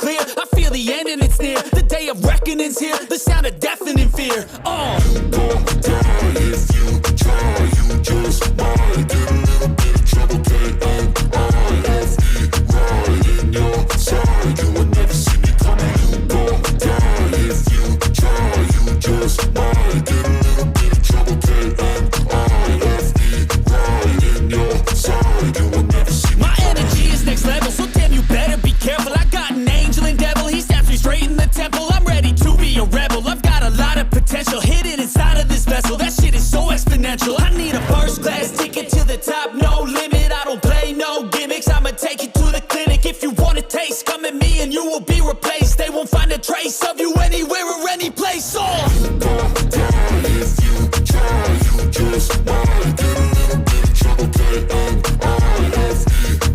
clear. I feel the end and it's near. The day of reckoning's here. The sound of deafening fear. You gon' die if you try. You just might get a little bit of trouble. K-N-I-F-E, right in your side. You will never see me coming. You gon' die if you try. You just might get a little bit of trouble. K-N-I-F-E, right in your side. You will never see me My coming. energy is next level, so damn you better be careful. I got an angel and devil, he snaps me straight in the temple. I'm ready to be a rebel, I've got a lot of potential hidden inside of this vessel. That shit is so exponential. I need a first class ticket to the top, no limit. I don't play no gimmicks, I'ma take you to the clinic. If you want a taste, come at me and you will be replaced. They won't find a trace of you anywhere or any place. You gon' die if you try. You just might get a little bit of trouble. K-N-I-F-E,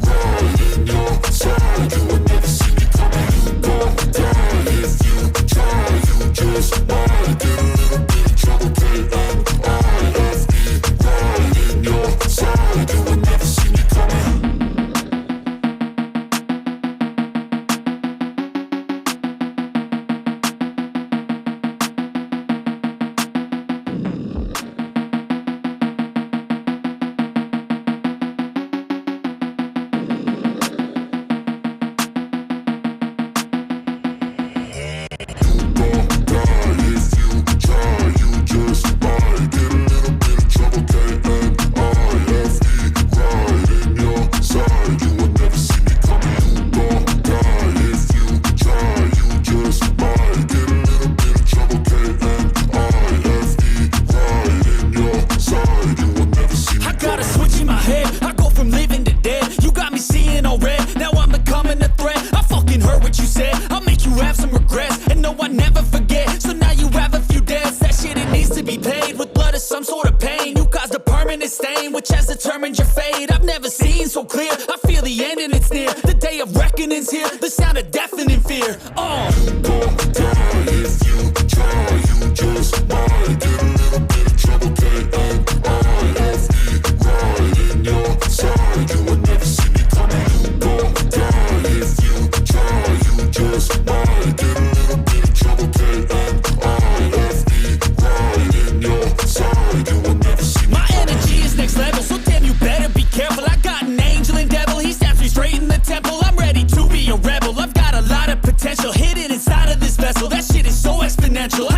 right in your side. You will never see me coming. You gon' die if you try. You just might get a little bit of trouble. K-N-I-F-E, right in your side. You will never see me coming. Potential hidden inside of this vessel. That shit is so exponential.